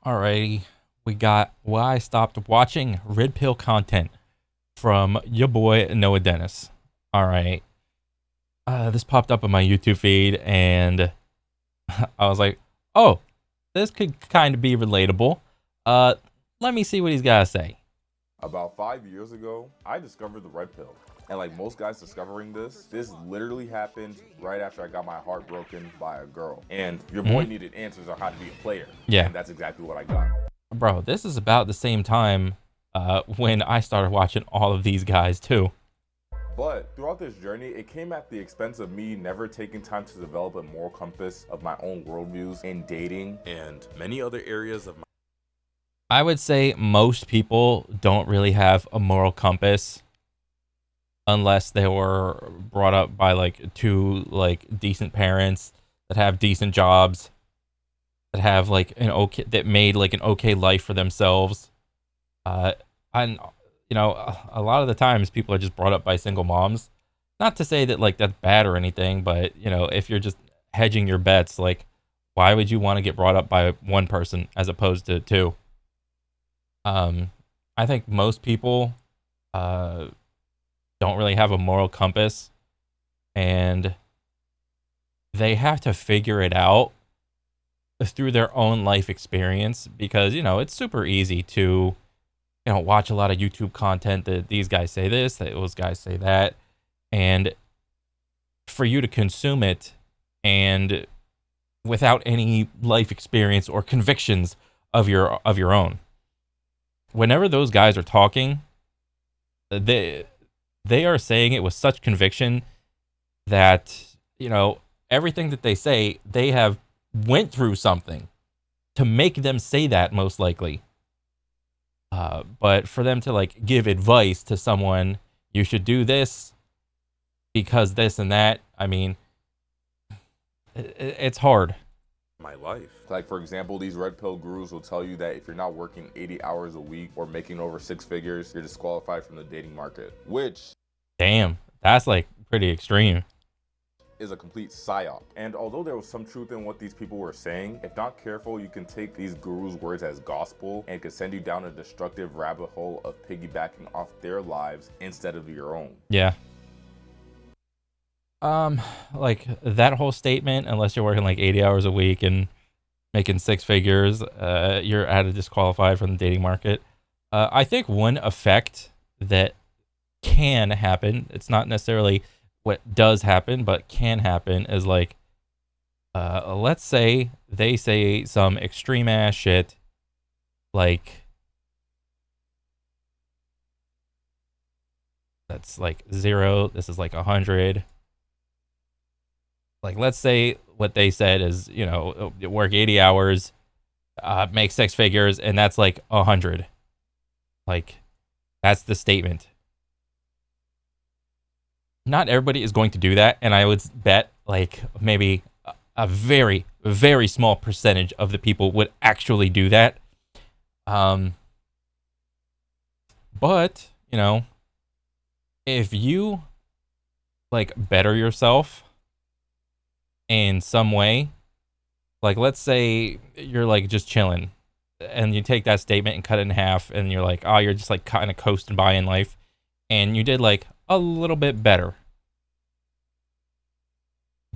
Alrighty, we got why I stopped watching red pill content from your boy Noah Dennis. All right, this popped up on my YouTube feed, and I was like, "Oh, this could kind of be relatable." Uh, Let me see what he's got to say. About 5 years ago, I discovered the red pill. And like most guys discovering this literally happened right after I got my heart broken by a girl. And your boy Mhm. needed answers on how to be a player. Yeah, And that's exactly what I got. bro, this is about the same time when I started watching all of these guys too. But throughout this journey, it came at the expense of me never taking time to develop a moral compass of my own worldviews in dating and many other areas of my I would say most people don't really have a moral compass unless they were brought up by like two like decent parents that have decent jobs that have like an okay that made like an okay life for themselves. uh and a lot of the times people are just brought up by single moms. Not to say that like that's bad or anything, but if you're just hedging your bets, like why would you want to get brought up by one person as opposed to two? um I think most people uh don't really have a moral compass, and they have to figure it out through their own life experience because it's super easy to watch a lot of YouTube content that these guys say this, that those guys say that, and for you to consume it and without any life experience or convictions of your own. Whenever those guys are talking, they they are saying it with such conviction that everything that they say, they have went through something to make them say that, most likely. But for them to like give advice to someone, you should do this because this and that. I mean, it's hard. life. Like for example, these red pill gurus will tell you that if you're not working 80 hours a week or making over six figures, you're disqualified from the dating market, which Damn, that's like pretty extreme. is a complete psyop. And although there was some truth in what these people were saying, if not careful, you can take these gurus' words as gospel and it could send you down a destructive rabbit hole of piggybacking off their lives instead of your own. Yeah. Like that whole statement, unless you're working like 80 hours a week and making six figures, you're out of disqualified from the dating market. I think one effect that can happen, it's not necessarily what does happen, but can happen, is like, let's say they say some extreme ass shit, like that's like zero, this is like 100. Like, let's say what they said is, work 80 hours, make six figures, and that's like 100. Like, that's the statement. Not everybody is going to do that, and I would bet like maybe a very, very small percentage of the people would actually do that. Um, but if you like better yourself in some way, like let's say you're like just chilling, and you take that statement and cut it in half, and you're like, oh, you're just like kind of coasting by in life, and you did like a little bit better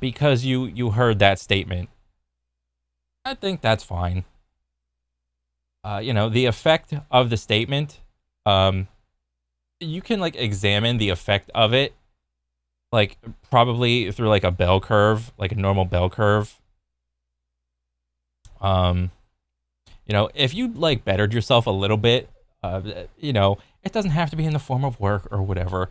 because you heard that statement. I think that's fine. The effect of the statement, um, you can like examine the effect of it, like probably through like a bell curve, like a normal bell curve. Um, if you like bettered yourself a little bit, it doesn't have to be in the form of work or whatever.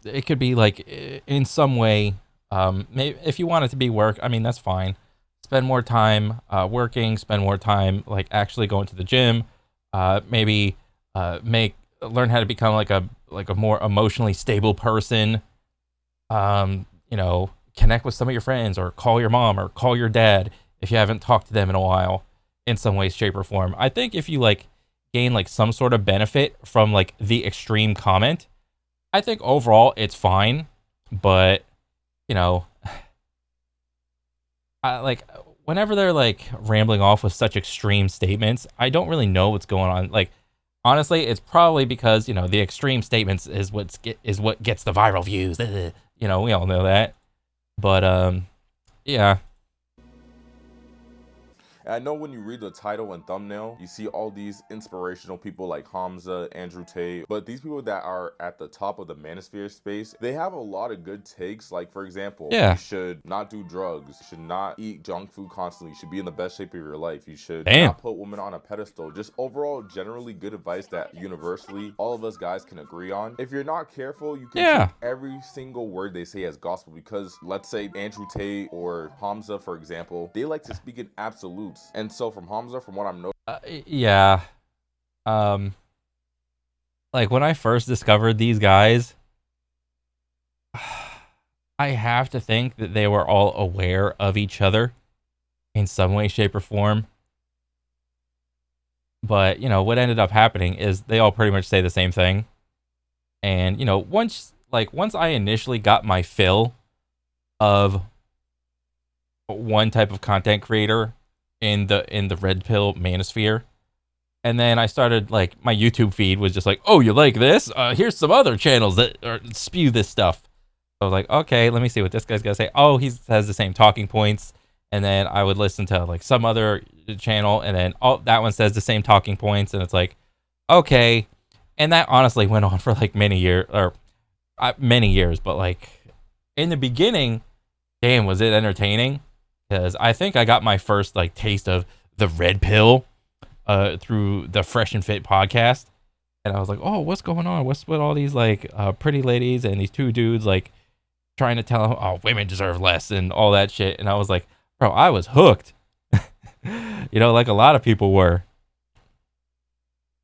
It could be like in some way. Maybe if you want it to be work, I mean that's fine. Spend more time working. Spend more time like actually going to the gym. Maybe make learn how to become like a more emotionally stable person. Connect with some of your friends, or call your mom or call your dad if you haven't talked to them in a while, in some way, shape, or form. I think if you like gain like some sort of benefit from like the extreme comment, I think overall it's fine. But you know, like whenever they're like rambling off with such extreme statements, I don't really know what's going on. Like, honestly, it's probably because the extreme statements is what gets the viral views. We all know that. But yeah. And I know when you read the title and thumbnail, you see all these inspirational people like Hamza, Andrew Tate, but these people that are at the top of the manosphere space, they have a lot of good takes. Like, for example, Yeah. you should not do drugs, you should not eat junk food constantly, you should be in the best shape of your life, you should not put women on a pedestal. Just overall, generally good advice that universally all of us guys can agree on. If you're not careful, you can take every single word they say as gospel, because let's say Andrew Tate or Hamza, for example, they like to speak in absolutes. And so from Hamza, from what I'm noticing, yeah. Like when I first discovered these guys, I have to think that they were all aware of each other in some way, shape, or form. But, what ended up happening is they all pretty much say the same thing. And, once I initially got my fill of one type of content creator in the red pill manosphere, and then I started, like, my YouTube feed was just like, oh, you like this? Here's some other channels that spew this stuff. I was like, okay, let me see what this guy's gonna say. Oh, he has the same talking points. And then I would listen to like some other channel, and then that one says the same talking points, and it's like, okay. And that honestly went on for like many years, but like in the beginning, damn, was it entertaining? Because I think I got my first like taste of the red pill through the Fresh and Fit podcast, and I was like, oh, what's going on? What's with all these like pretty ladies and these two dudes like trying to tell them, oh, women deserve less and all that shit? And I was like, bro, I was hooked. Like a lot of people were.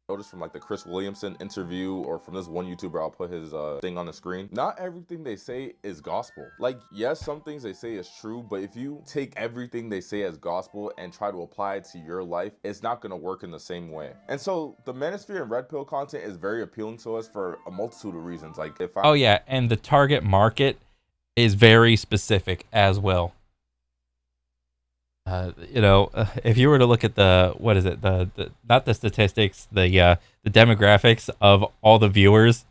Notice from like the Chris Williamson interview, or from this one YouTuber, I'll put his thing on the screen. Not everything they say is gospel. Like, yes, some things they say is true, but if you take everything they say as gospel and try to apply it to your life, it's not gonna work in the same way. And so the manosphere and red pill content is very appealing to us for a multitude of reasons. Like, oh yeah, and the target market is very specific as well. If you were to look at the not the statistics, the demographics of all the viewers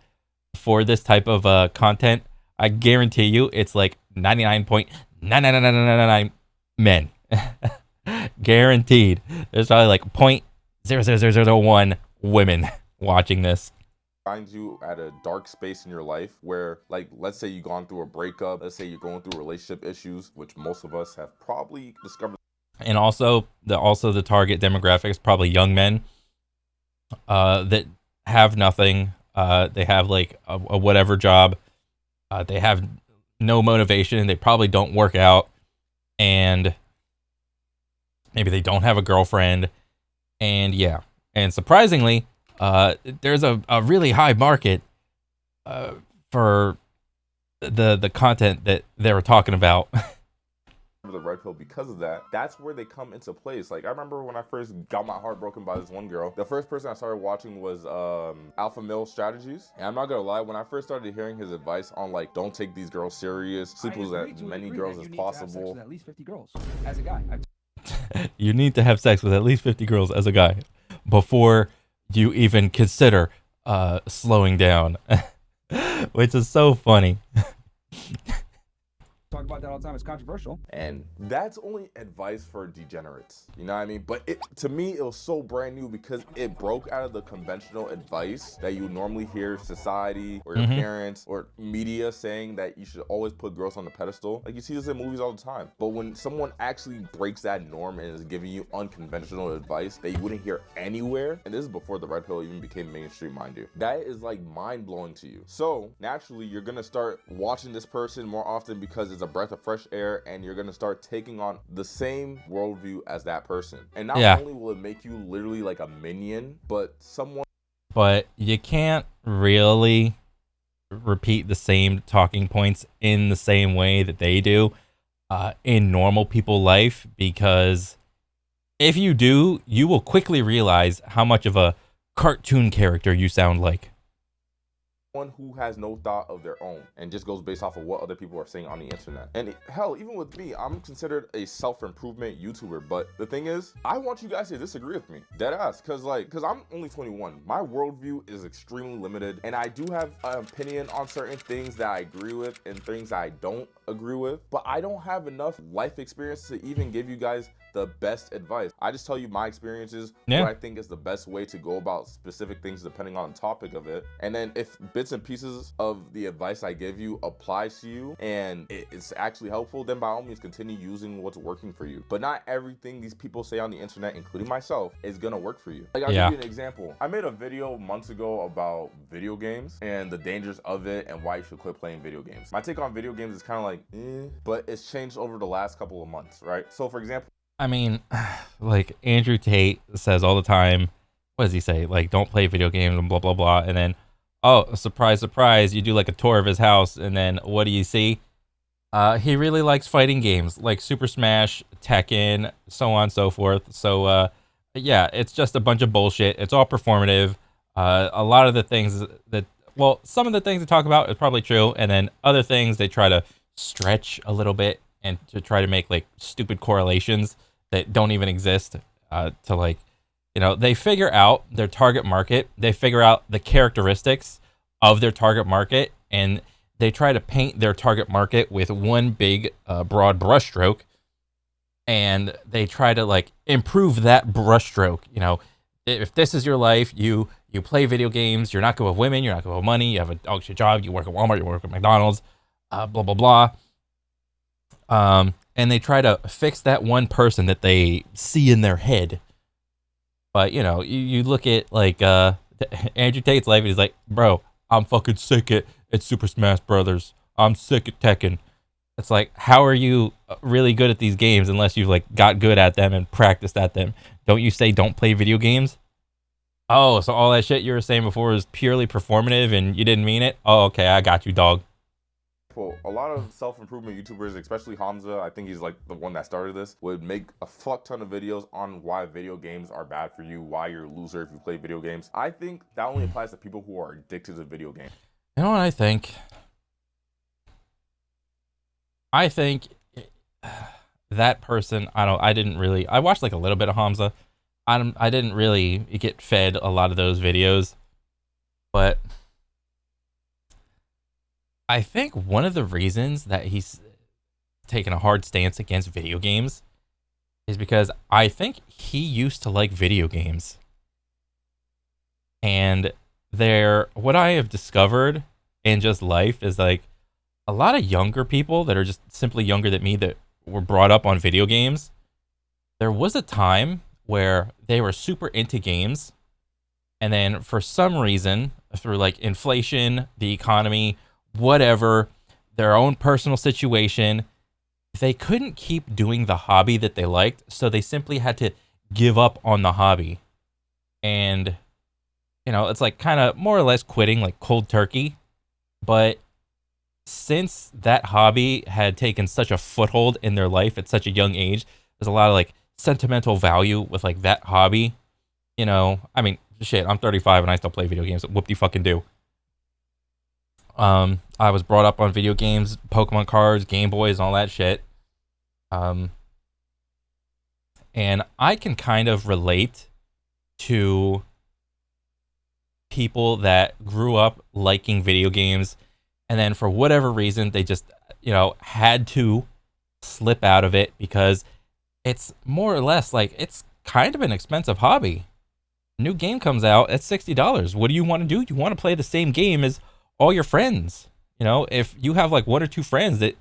for this type of content, I guarantee you it's like 99.99999 men. Guaranteed. There's probably like 0.00001 women watching this. Find you at a dark space in your life where, like, let's say you've gone through a breakup, let's say you're going through relationship issues, which most of us have probably discovered. And also the target demographic is probably young men that have nothing. They have like a whatever job. They have no motivation. They probably don't work out, and maybe they don't have a girlfriend. And yeah, and surprisingly, there's a really high market for the content that they were talking about. The red pill because of that. That's where they come into place. Like, I remember when I first got my heart broken by this one girl, the first person I started watching was Alpha Male Strategies. And I'm not gonna lie, when I first started hearing his advice on like, don't take these girls serious, sleep with as many girls as possible. At least 50 girls as a guy. You need to have sex with at least 50 girls as a guy before you even consider slowing down. Which is so funny. Talk about that all the time. It's controversial. And that's only advice for degenerates. You know what I mean? But to me, it was so brand new because it broke out of the conventional advice that you normally hear society or your parents or media saying that you should always put girls on the pedestal. Like, you see this in movies all the time. But when someone actually breaks that norm and is giving you unconventional advice that you wouldn't hear anywhere, and this is before the red pill even became mainstream, mind you, that is like mind-blowing to you. So naturally, you're gonna start watching this person more often because it's a breath of fresh air, and you're gonna start taking on the same worldview as that person. And not only will it make you literally like a minion, but someone. But you can't really repeat the same talking points in the same way that they do in normal people life, because if you do, you will quickly realize how much of a cartoon character you sound like. one who has no thought of their own and just goes based off of what other people are saying on the internet. And hell, even with me, I'm considered a self-improvement YouTuber, but the thing is, I want you guys to disagree with me, dead ass, because I'm only 21. My worldview is extremely limited, and I do have an opinion on certain things that I agree with and things I don't agree with, but I don't have enough life experience to even give you guys the best advice. I just tell you my experiences, what I think is the best way to go about specific things depending on the topic of it. And then if bits and pieces of the advice I give you applies to you and it's actually helpful, then by all means continue using what's working for you. But not everything these people say on the internet, including myself, is gonna work for you. Like, I'll give you an example. I made a video months ago about video games and the dangers of it and why you should quit playing video games. My take on video games is kind of like, but it's changed over the last couple of months, right? So for example, I mean, like Andrew Tate says all the time, what does he say? Like, don't play video games and blah, blah, blah. And then, oh, surprise, surprise, you do like a tour of his house. And then what do you see? He really likes fighting games like Super Smash, Tekken, so on and so forth. So, yeah, it's just a bunch of bullshit. It's all performative. A lot of the things that, well, some of the things they talk about is probably true. And then other things they try to stretch a little bit and to try to make like stupid correlations that don't even exist, to like, you know, they figure out their target market, they figure out the characteristics of their target market, and they try to paint their target market with one big broad brushstroke, and they try to like improve that brushstroke. You know, if this is your life, you play video games, you're not good with women, you're not good with money, you have a dog shit job, you work at Walmart, you work at McDonald's, blah blah blah. And they try to fix that one person that they see in their head. But, you know, you look at, like, Andrew Tate's life, and he's like, bro, I'm fucking sick at Super Smash Brothers. I'm sick at Tekken. It's like, how are you really good at these games unless you've, like, got good at them and practiced at them? Don't you say don't play video games? Oh, so all that shit you were saying before was purely performative and you didn't mean it? Oh, okay, I got you, dog. Well, a lot of self-improvement YouTubers, especially Hamza, I think he's like the one that started this, would make a fuck ton of videos on why video games are bad for you, why you're a loser if you play video games. I think that only applies to people who are addicted to video games. You know what I think? I think that person, I watched like a little bit of Hamza. I didn't really get fed a lot of those videos, but I think one of the reasons that he's taken a hard stance against video games is because I think he used to like video games. And what I have discovered in just life is like a lot of younger people that are just simply younger than me that were brought up on video games. There was a time where they were super into games. And then for some reason, through like inflation, the economy, whatever, their own personal situation, they couldn't keep doing the hobby that they liked, so they simply had to give up on the hobby. And, you know, it's like kind of more or less quitting, like cold turkey. But since that hobby had taken such a foothold in their life at such a young age, there's a lot of like sentimental value with like that hobby. You know, I mean, shit, I'm 35 and I still play video games. Whoop-de-fucking do. I was brought up on video games, Pokemon cards, Game Boys, and all that shit. And I can kind of relate to people that grew up liking video games, and then for whatever reason, they just, you know, had to slip out of it because it's more or less like it's kind of an expensive hobby. New game comes out at $60. What do you want to do? You want to play the same game as all your friends. You know, if you have like one or two friends that,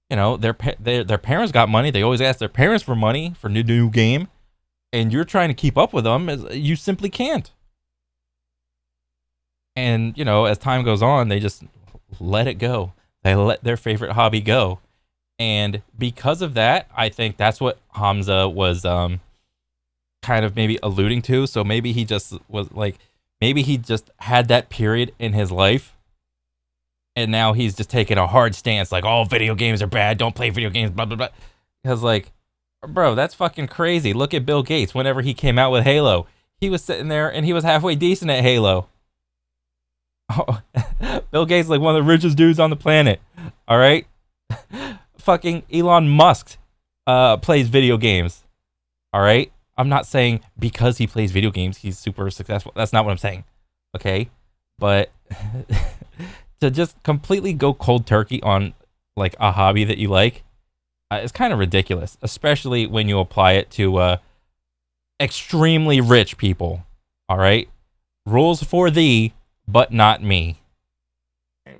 you know, their parents got money, they always ask their parents for money for new game, and you're trying to keep up with them, you simply can't. And, you know, as time goes on, they just let it go. They let their favorite hobby go. And because of that, I think that's what Hamza was kind of maybe alluding to. So maybe he just was like, maybe he just had that period in his life, and now he's just taking a hard stance, like, oh, video games are bad, don't play video games, blah, blah, blah. Because, like, bro, that's fucking crazy. Look at Bill Gates. Whenever he came out with Halo, he was sitting there and he was halfway decent at Halo. Oh, Bill Gates is like one of the richest dudes on the planet. All right. Fucking Elon Musk plays video games. All right. I'm not saying because he plays video games he's super successful. That's not what I'm saying. Okay. But to just completely go cold turkey on like a hobby that you like is kind of ridiculous, especially when you apply it to extremely rich people. All right. Rules for thee, but not me.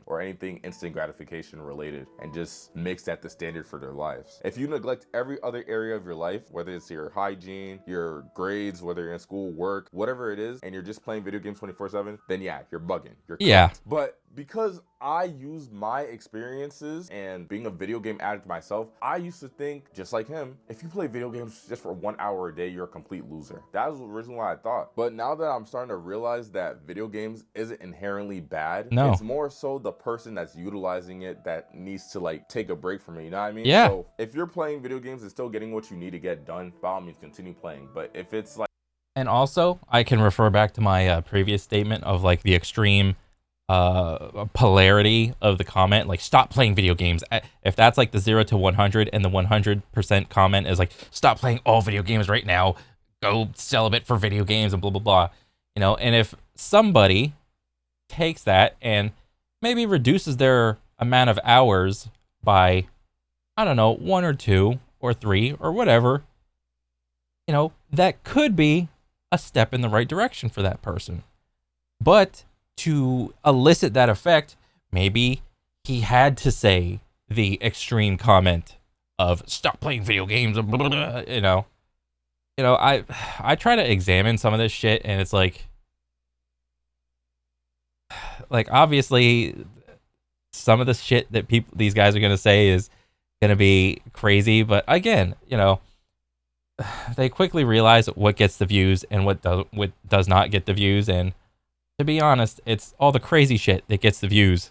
Or anything instant gratification related, and just makes that the standard for their lives. If you neglect every other area of your life, whether it's your hygiene, your grades, whether you're in school, work, whatever it is, and you're just playing video games 24/7, then yeah, you're bugging. You're Yeah. cooked. But because I use my experiences and being a video game addict myself, I used to think, just like him, if you play video games just for 1 hour a day, you're a complete loser. That was originally what I thought. But now that I'm starting to realize that video games isn't inherently bad, No. it's more so the person that's utilizing it that needs to like take a break from it, you know what I mean? Yeah. So if you're playing video games and still getting what you need to get done, by all means continue playing. But if it's like, And also, I can refer back to my previous statement of like the extreme polarity of the comment, like stop playing video games. If that's like the 0 to 100 and the 100% comment is like stop playing all video games right now, go celibate for video games and blah blah blah, you know, and if somebody takes that and maybe reduces their amount of hours by, I don't know, 1 or 2 or 3 or whatever, you know, that could be a step in the right direction for that person. But to elicit that effect, maybe he had to say the extreme comment of stop playing video games, blah, blah, blah, you know. I try to examine some of this shit, and it's like obviously some of the shit that these guys are gonna say is gonna be crazy, but again, you know, they quickly realize what gets the views and what does not get the views, and to be honest, it's all the crazy shit that gets the views.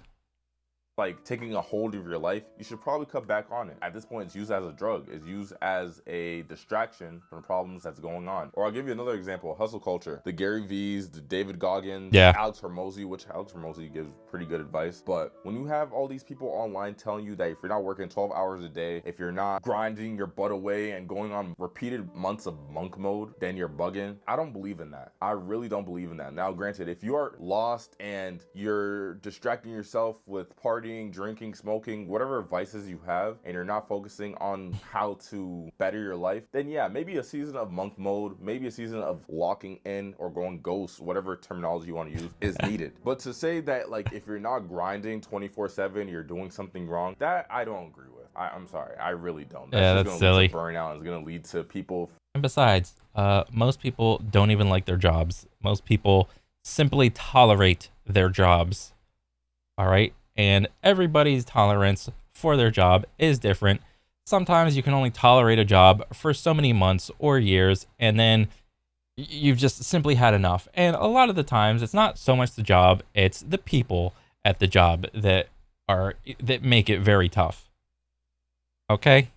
like taking a hold of your life, you should probably cut back on it. At this point, it's used as a drug. It's used as a distraction from the problems that's going on. Or I'll give you another example, hustle culture. The Gary V's, the David Goggins, Yeah. Alex Hormozy, which Alex Hormozy gives pretty good advice. But when you have all these people online telling you that if you're not working 12 hours a day, if you're not grinding your butt away and going on repeated months of monk mode, then you're bugging. I don't believe in that. I really don't believe in that. Now, granted, if you are lost and you're distracting yourself with partying, drinking, smoking, whatever vices you have, and you're not focusing on how to better your life, then yeah, maybe a season of monk mode, maybe a season of locking in or going ghost, whatever terminology you want to use, is needed. But to say that like if you're not grinding 24/7, you're doing something wrong, that I don't agree with. I'm sorry, I really don't. Yeah, just that's gonna lead silly. to burnout. It's gonna lead to people. And besides, most people don't even like their jobs. Most people simply tolerate their jobs. All right? And everybody's tolerance for their job is different. Sometimes you can only tolerate a job for so many months or years, and then you've just simply had enough. And a lot of the times, it's not so much the job, it's the people at the job that make it very tough. Okay?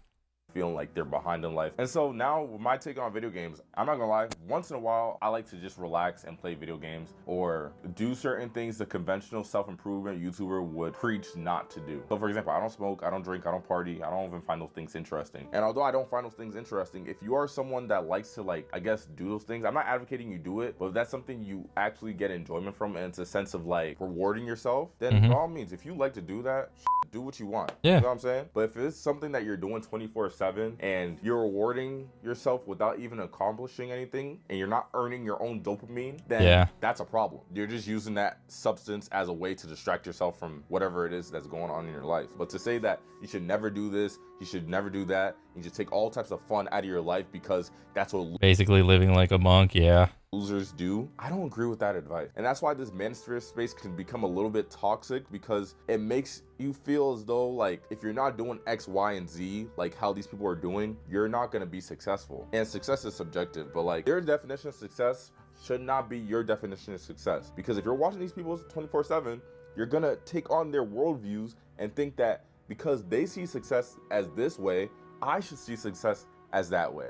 Feeling like they're behind in life. And so now with my take on video games, I'm not gonna lie, once in a while I like to just relax and play video games or do certain things the conventional self-improvement YouTuber would preach not to do. So for example, I don't smoke, I don't drink, I don't party, I don't even find those things interesting. And although I don't find those things interesting, if you are someone that likes to like, I guess, do those things, I'm not advocating you do it, but if that's something you actually get enjoyment from and it's a sense of like rewarding yourself, then by all means, if you like to do that, do what you want. Yeah. You know what I'm saying? But if it's something that you're doing 24/7 and you're rewarding yourself without even accomplishing anything and you're not earning your own dopamine, then that's a problem. You're just using that substance as a way to distract yourself from whatever it is that's going on in your life. But to say that you should never do this, you should never do that, you should take all types of fun out of your life because that's what Basically living like a monk, yeah. losers do, I don't agree with that advice. And that's why this manosphere space can become a little bit toxic because it makes you feel as though like if you're not doing X, Y, and Z, like how these people are doing, you're not gonna be successful. And success is subjective, but like their definition of success should not be your definition of success. Because if you're watching these people 24/7, you're gonna take on their worldviews and think that because they see success as this way, I should see success as that way.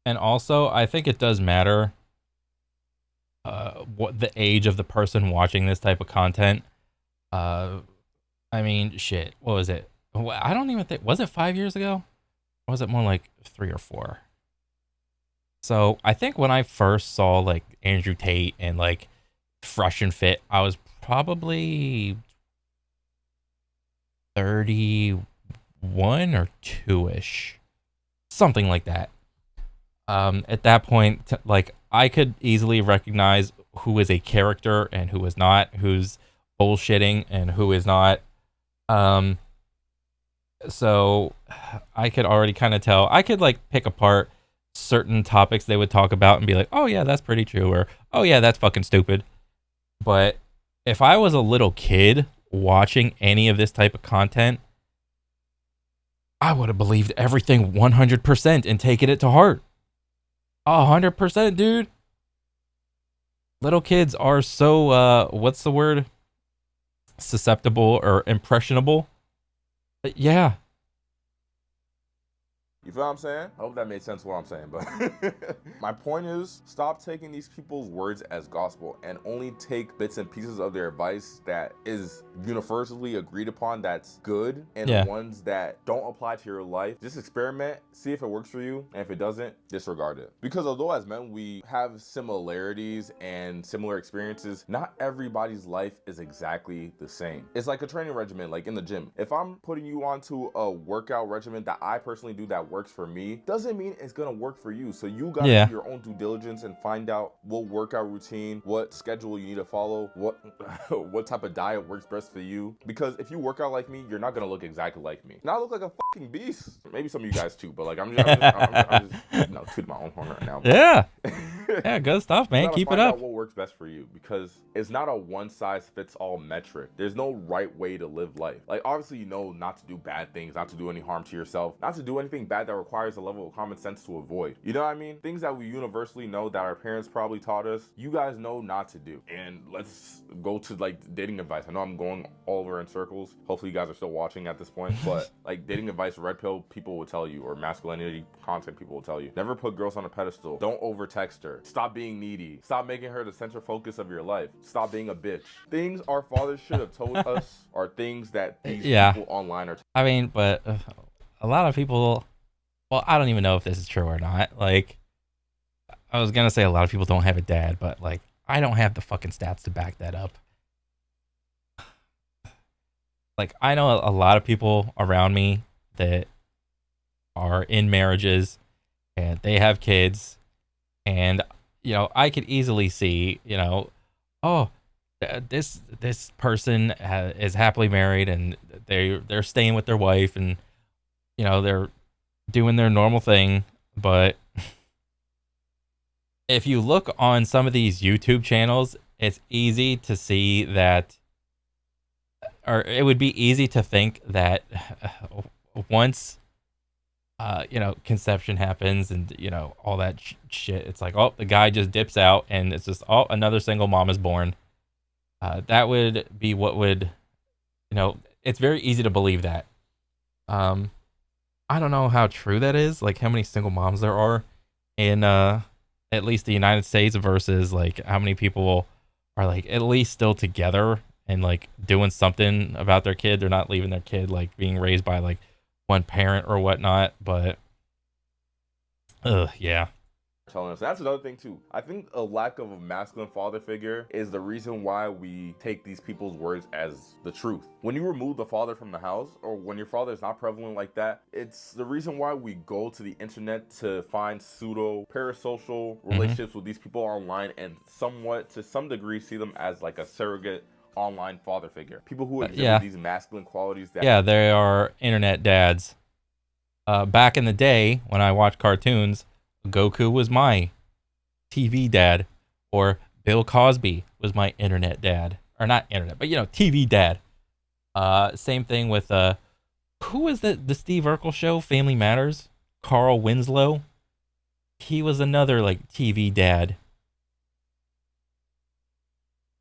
And also, I think it does matter what the age of the person watching this type of content. I mean, shit. What was it? I don't even think. Was it 5 years ago? Or was it more like 3 or 4? So I think when I first saw like Andrew Tate and like Fresh and Fit, I was probably 31 or 2ish, something like that. At that point, like I could easily recognize who is a character and who is not, who's bullshitting and who is not. Um, so I could already kind of tell. I could like pick apart certain topics they would talk about and be like, "Oh yeah, that's pretty true," or "Oh yeah, that's fucking stupid." But if I was a little kid watching any of this type of content, I would have believed everything 100% and taken it to heart. 100%, dude. Little kids are so what's the word? Susceptible or impressionable. Yeah. You feel what I'm saying? I hope that made sense what I'm saying, but my point is stop taking these people's words as gospel and only take bits and pieces of their advice that is universally agreed upon that's good, and Yeah. the ones that don't apply to your life, just experiment, see if it works for you, and if it doesn't, disregard it. Because although as men we have similarities and similar experiences, not everybody's life is exactly the same. It's like a training regimen, like in the gym. If I'm putting you onto a workout regimen that I personally do that works for me, doesn't mean it's gonna work for you. So you gotta do your own due diligence and find out what workout routine, what schedule you need to follow, what type of diet works best for you. Because if you work out like me, you're not gonna look exactly like me. And I look like a fucking beast. Maybe some of you guys too, but like I'm just tooting my own horn right now. Yeah. Yeah, good stuff, man. Keep it find up. out what works best for you, because it's not a one size fits all metric. There's no right way to live life. Like obviously you know not to do bad things, not to do any harm to yourself, not to do anything bad that requires a level of common sense to avoid. You know what I mean? Things that we universally know that our parents probably taught us, you guys know not to do. And let's go to like dating advice. I know I'm going all over in circles. Hopefully you guys are still watching at this point, but like dating advice, red pill people will tell you, or masculinity content people will tell you, never put girls on a pedestal. Don't over text her. Stop being needy. Stop making her the central focus of your life. Stop being a bitch. Things our fathers should have told us are things that these people online are. I mean, but a lot of people, well, I don't even know if this is true or not. Like, I was gonna say a lot of people don't have a dad, but like, I don't have the fucking stats to back that up. Like, I know a lot of people around me that are in marriages and they have kids, and you know, I could easily see, you know, oh, this person is happily married and they're staying with their wife, and you know, they're doing their normal thing. But if you look on some of these YouTube channels, it's easy to see that, or it would be easy to think that once you know, conception happens and you know all that shit, it's like, oh, the guy just dips out and it's just, oh, another single mom is born. That would be what would, you know, it's very easy to believe that. I don't know how true that is, like how many single moms there are in at least the United States versus like how many people are like at least still together and like doing something about their kid. They're not leaving their kid like being raised by like one parent or whatnot. But yeah. Telling us. That's another thing too. I think a lack of a masculine father figure is the reason why we take these people's words as the truth. When you remove the father from the house, or when your father is not prevalent like that, it's the reason why we go to the internet to find pseudo parasocial relationships with these people online, and somewhat to some degree see them as like a surrogate online father figure. People who exhibit these masculine qualities that they are internet dads. Back in the day when I watched cartoons, Goku was my TV dad, or Bill Cosby was my internet dad, or not internet, but you know, TV dad. Same thing with who was the Steve Urkel show, Family Matters? Carl Winslow. He was another like TV dad.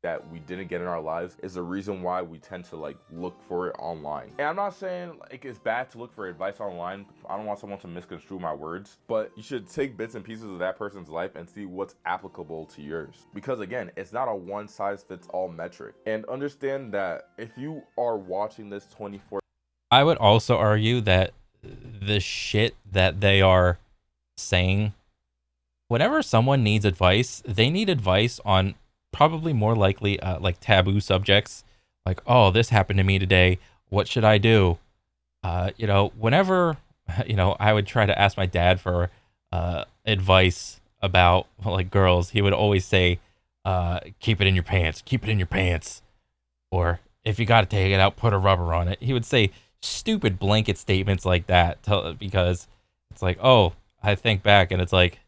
that we didn't get in our lives is the reason why we tend to like look for it online. And I'm not saying like it's bad to look for advice online. I don't want someone to misconstrue my words, but you should take bits and pieces of that person's life and see what's applicable to yours. Because again, it's not a one size fits all metric. And understand that if you are watching this 24, I would also argue that the shit that they are saying, whenever someone needs advice, they need advice on probably more likely like taboo subjects, like, oh, this happened to me today, what should I do? Whenever I would try to ask my dad for advice about like girls, he would always say, keep it in your pants, keep it in your pants, or if you got to take it out, put a rubber on it. He would say stupid blanket statements like that because it's like, oh, I think back and it's like,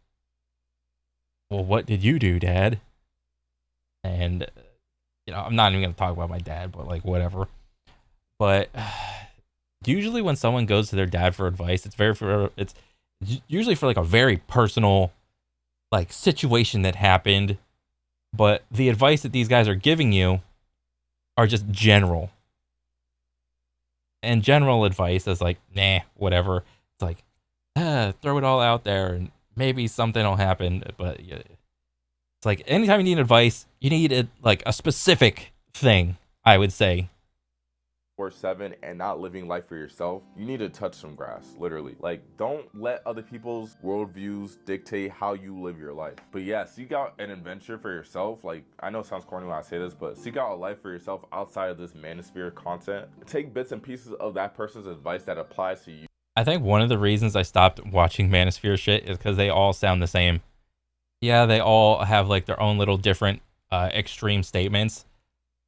well, what did you do, Dad? And I'm not even gonna talk about my dad, but like whatever. But usually when someone goes to their dad for advice, it's usually for like a very personal like situation that happened, but the advice that these guys are giving you are just general. And general advice is like, nah, whatever. It's like, throw it all out there and maybe something will happen. But it's like anytime you need advice, you need like a specific thing, I would say. 24/7 and not living life for yourself, you need to touch some grass, literally. Like, don't let other people's worldviews dictate how you live your life. But yeah, seek out an adventure for yourself. Like, I know it sounds corny when I say this, but seek out a life for yourself outside of this manosphere content. Take bits and pieces of that person's advice that applies to you. I think one of the reasons I stopped watching manosphere shit is because they all sound the same. Yeah, they all have like their own little different extreme statements,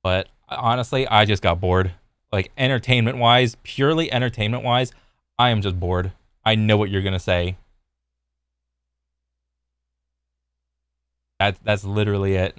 but honestly, I just got bored. Like entertainment wise, purely entertainment wise, I am just bored. I know what you're gonna say. That's literally it.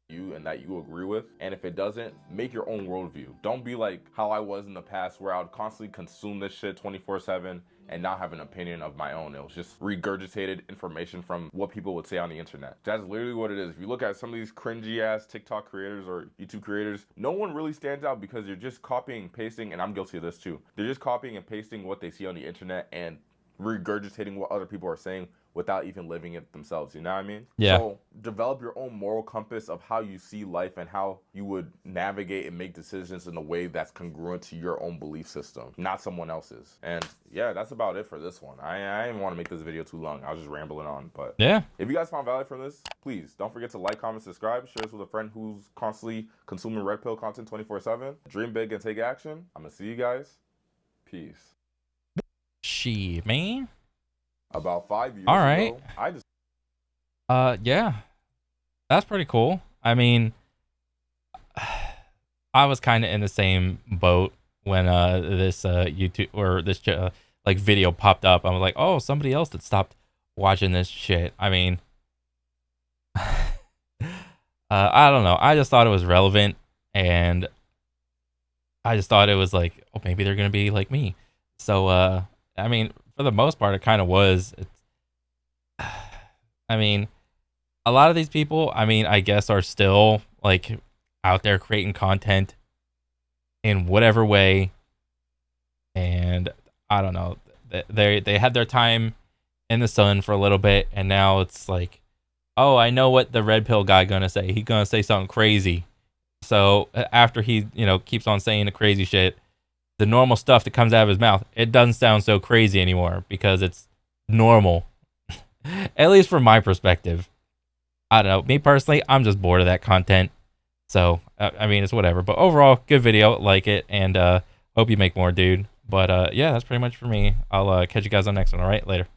You and that you agree with, and if it doesn't, make your own worldview. Don't be like how I was in the past, where I would constantly consume this shit 24/7 and not have an opinion of my own. It was just regurgitated information from what people would say on the internet. That's literally what it is. If you look at some of these cringy ass TikTok creators or YouTube creators, no one really stands out because you're just copying and pasting, and I'm guilty of this too. They're just copying and pasting what they see on the internet and regurgitating what other people are saying without even living it themselves. You know what I mean? Yeah. So develop your own moral compass of how you see life and how you would navigate and make decisions in a way that's congruent to your own belief system, not someone else's. And yeah, that's about it for this one. I didn't want to make this video too long. I was just rambling on. But Yeah. if you guys found value from this, please don't forget to like, comment, subscribe, share this with a friend who's constantly consuming red pill content 24/7. Dream big and take action. I'm gonna see you guys. Peace. She, man. About 5 years All right. ago, I just Yeah. That's pretty cool. I mean, I was kind of in the same boat when this YouTube or this like video popped up. I was like, oh, somebody else that stopped watching this shit. I mean, I don't know. I just thought it was relevant, and I just thought it was like, oh, maybe they're gonna be like me. So, I mean, for the most part, it kind of was. I mean, a lot of these people, I mean, I guess are still like out there creating content in whatever way, and I don't know. They had their time in the sun for a little bit, and now it's like, oh, I know what the red pill guy gonna say. He's gonna say something crazy. So after he, keeps on saying the crazy shit, the normal stuff that comes out of his mouth, it doesn't sound so crazy anymore because it's normal. At least from my perspective. I don't know. Me personally, I'm just bored of that content. So, I mean, it's whatever. But overall, good video. Like it. And hope you make more, dude. But yeah, that's pretty much for me. I'll catch you guys on the next one. All right? Later.